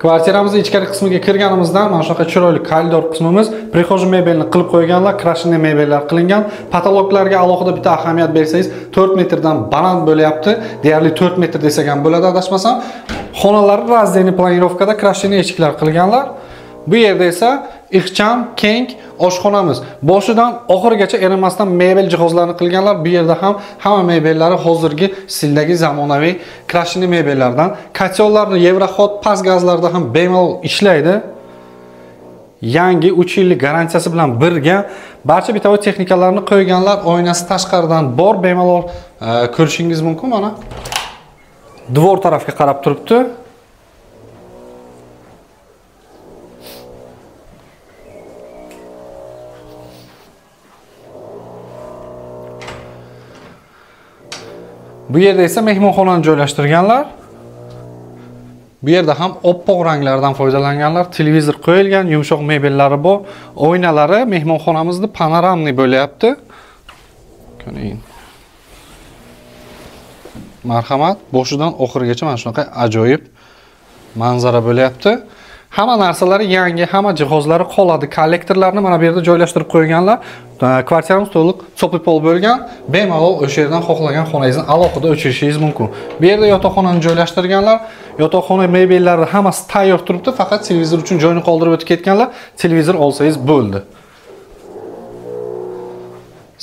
Kvartiramizning ichkari qismiga kirganimizdan mana shunaqa chiroyli koridor qismimiz, prixojniy mebelni qilib qo'yganlar, krashinli mebellar qilingan. Patologlarga alohida bitta ahamiyat bersangiz, 4 metrdan baland bo'lyapti. Deyarli 4 metr desak ham bo'ladi, adashmasam. Xonalari razdeniy planirovkada krashinli eshiklar qilganlar. Bu yerda esa ixcham, keng oshxonamiz. Boshidan oxirigacha erinmasdan mebel jihozlarini qilganlar. Bu yerda ham hamma mebellari hozirgi stildagi zamonaviy krashinli mebellardan. Kotellarni Yevroxod past gazlarda ham bemalol ishlaydi. Yangi 3 yillik garantiyasi bilan birga barcha bitovoy texnikalarni qo'yganlar. Oynasi tashqaridan bor, bemalol ko'rishingiz mumkin mana. Devor tarafga qarab turibdi. Bu yerda esa mehmonxonani joylashtirganlar. Bu yerda ham oppoq ranglardan foydalanganlar. Televizor qo'yilgan, yumshoq mebellari bor. Oynalari mehmonxonamizni panoramniy bo'lyapti. Ko'ring. Marhamat, boshidan oxirigacha mana shunaqa ajoyib manzara bo'lyapti. Hamma narsalari yangi, hamma jihozlari qoladi. Kollektorlarni mana bu yerda joylashtirib qo'yganlar. Kvartiramiz to'liq sopli-pol bo'lgan. Bemalol o'sha yerdan xohlagan xonangizni alohida o'chirishingiz mumkin. Bu yerda yotoqxonani joylashtirganlar. Yotoqxona mebellari hammasi tayyor turibdi, faqat televizor uchun joyni qoldirib o'tib ketganlar. Televizor olsangiz bo'ldi.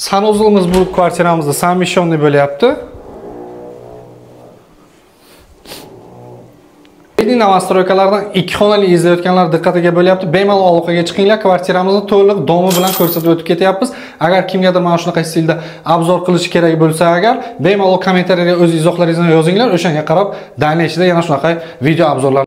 Sanuzlimiz bu kvartiramizda samishonniy bo'lyapti. Nastroykalardan 2 xonali izlayotganlar diqqatiga bo'lyapti. Bemalol aloqaga chiqinglar. Kvartiramizni to'liq domi bilan ko'rsatib o'tib ketyapmiz. Agar kimgadir mana shunaqa stilda obzor qilish kerak bo'lsa, agar bemalol kommentariyaga o'z izohlaringizni yozinglar. O'shanga qarab, dalniychida yana shunaqa video obzorlar